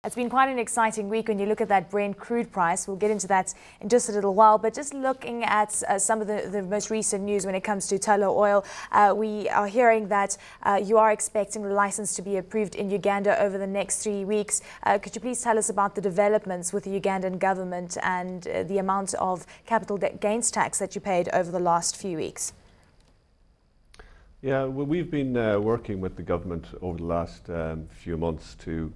It's been quite an exciting week when you look at that Brent crude price. We'll get into that in just a little while. But just looking at some of the most recent news when it comes to Tullow Oil, we are hearing that you are expecting the license to be approved in Uganda over the next 3 weeks. Could you please tell us about the developments with the Ugandan government and the amount of capital gains tax that you paid over the last few weeks? Yeah, well, we've been working with the government over the last few months to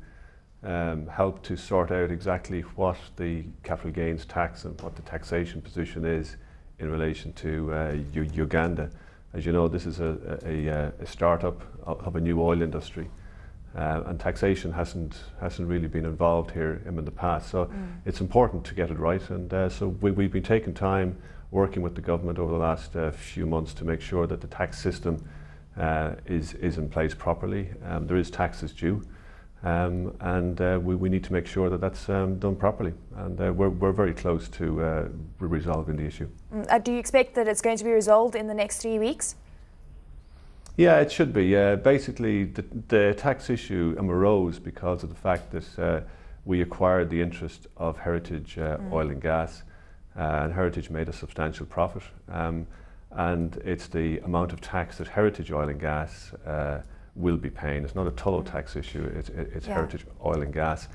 help to sort out exactly what the capital gains tax and what the taxation position is in relation to Uganda. As you know, this is a start-up of a new oil industry, and taxation hasn't really been involved here in the past. So it's important to get it right, and so we've been taking time working with the government over the last few months to make sure that the tax system is in place properly. There is taxes due, and we need to make sure that that's done properly, and we're very close to resolving the issue. Do you expect that it's going to be resolved in the next 3 weeks? Yeah, it should be. Basically, the tax issue arose because of the fact that we acquired the interest of Heritage Oil and Gas, and Heritage made a substantial profit. And it's the amount of tax that Heritage Oil and Gas will be paying. It's not a Tullow tax issue, it's Heritage Oil and Gas.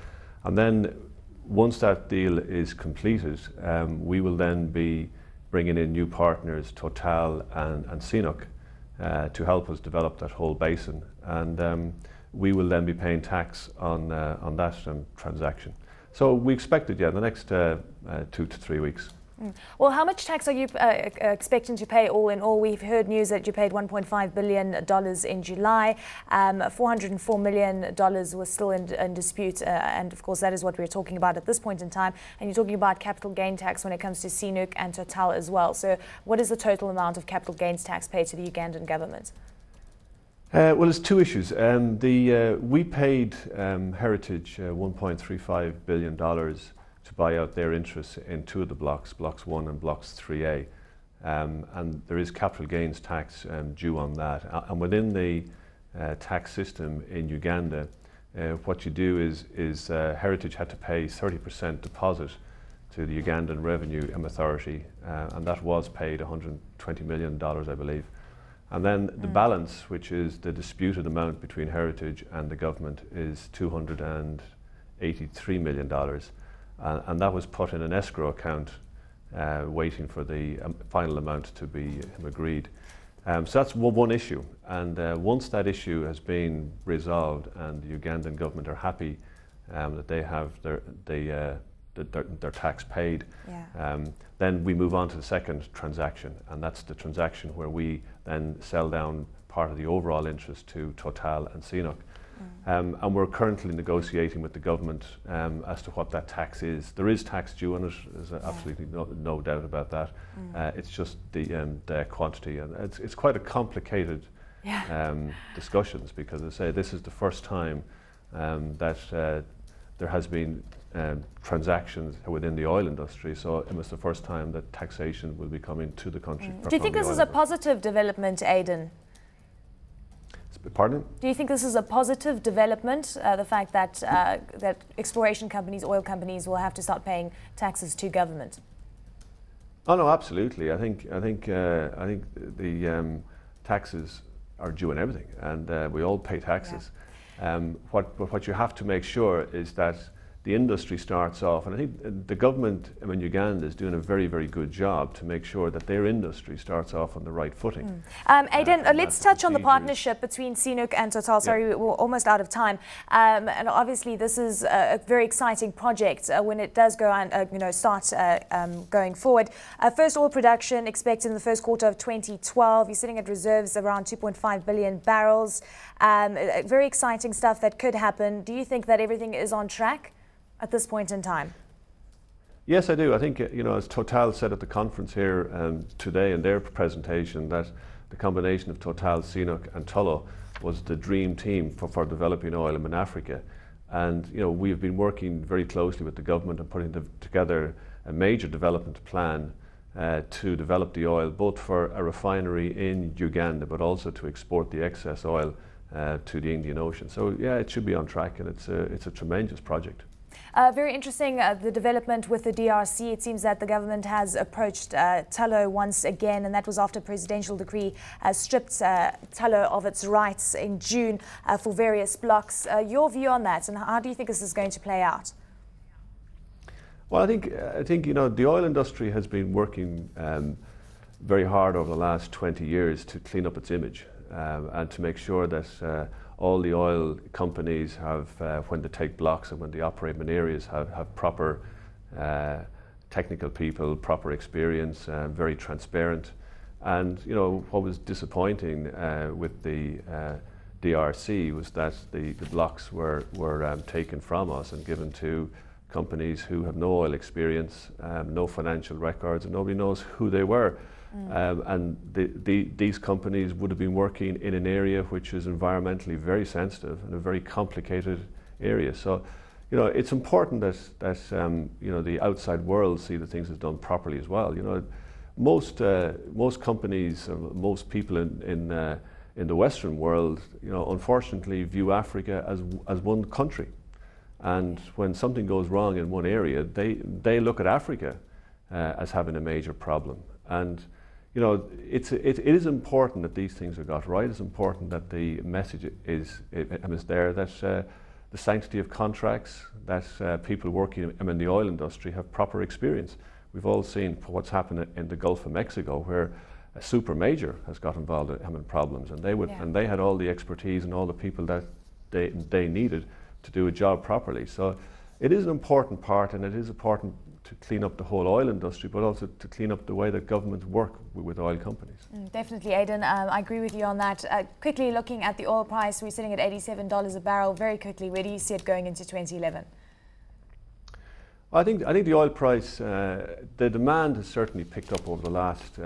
And then once that deal is completed, we will then be bringing in new partners, Total and CNOOC, to help us develop that whole basin. And we will then be paying tax on that transaction. So we expect it, in the next 2 to 3 weeks. Well, how much tax are you expecting to pay all in all? We've heard news that you paid $1.5 billion in July. $404 million was still in dispute, and of course that is what we're talking about at this point in time. And you're talking about capital gain tax when it comes to CNOOC and Total as well. So what is the total amount of capital gains tax paid to the Ugandan government? Well, there's two issues. We paid Heritage $1.35 billion to buy out their interests in two of the blocks, Blocks 1 and Blocks 3A. And there is capital gains tax due on that. And within the tax system in Uganda, what you do is Heritage had to pay 30% deposit to the Ugandan Revenue Authority, and that was paid $120 million, I believe. And then the balance, which is the disputed amount between Heritage and the government, is $283 million. And that was put in an escrow account, waiting for the final amount to be agreed. So that's one issue. And once that issue has been resolved and the Ugandan government are happy that they have their tax paid, then we move on to the second transaction. And that's the transaction where we then sell down part of the overall interest to Total and CNOOC. And we're currently negotiating with the government as to what that tax is. There is tax due on it, there's absolutely no doubt about that. It's just the quantity, and it's quite a complicated discussions, because I say this is the first time that there has been transactions within the oil industry, so it was the first time that taxation will be coming to the country. Do you think this is a positive development, Aiden? Pardon? Do you think this is a positive development, the fact that that exploration companies, oil companies, will have to start paying taxes to government? Oh no, absolutely. I think the taxes are due on everything, and we all pay taxes. What you have to make sure is that the industry starts off, and I think the government in Uganda is doing a very, very good job to make sure that their industry starts off on the right footing. Aiden, let's touch on the partnership between CNOOC and Total. Sorry, we're almost out of time. And obviously this is a very exciting project when it does go on, start going forward. First oil production expected in the first quarter of 2012. You're sitting at reserves around 2.5 billion barrels. Very exciting stuff that could happen. Do you think that everything is on track at this point in time? Yes, I do. I think, as Total said at the conference here today in their presentation, that the combination of Total, CNOOC and Tullow was the dream team for developing oil in Africa. And, we have been working very closely with the government and putting together a major development plan to develop the oil, both for a refinery in Uganda, but also to export the excess oil to the Indian Ocean. So yeah, it should be on track, and it's a tremendous project. Very interesting, the development with the DRC. It seems that the government has approached Tullow once again, and that was after a presidential decree stripped Tullow of its rights in June for various blocks. Your view on that, and how do you think this is going to play out? Well, I think the oil industry has been working very hard over the last 20 years to clean up its image and to make sure that all the oil companies have, when they take blocks and when they operate in areas, have proper technical people, proper experience, very transparent. And what was disappointing with the DRC was that the blocks were taken from us and given to companies who have no oil experience, no financial records, and nobody knows who they were. And these companies would have been working in an area which is environmentally very sensitive and a very complicated area. So, it's important that the outside world see that things is done properly as well. Most companies, most people in the Western world, unfortunately view Africa as one country. And when something goes wrong in one area, they look at Africa as having a major problem. And it is important that these things are got right. It's important that the message is there, that the sanctity of contracts, that people working in the oil industry have proper experience. We've all seen what's happened in the Gulf of Mexico, where a super major has got involved in having problems, and they had all the expertise and all the people that they needed to do a job properly. So it is an important part, and it is important to clean up the whole oil industry, but also to clean up the way that governments work with oil companies. Definitely, Aiden. I agree with you on that. Quickly looking at the oil price, we're sitting at $87 a barrel. Very quickly, where do you see it going into 2011? I think the oil price, the demand has certainly picked up over the last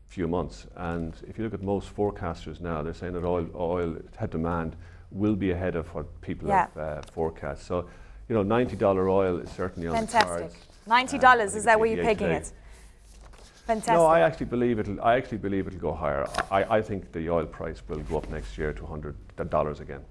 few months, and if you look at most forecasters now, they're saying that oil demand will be ahead of what people have forecast. So, $90 oil is certainly on the cards. $90, is that where you're pegging it? Fantastic. No, I actually believe it'll go higher. I think the oil price will go up next year to $100 again.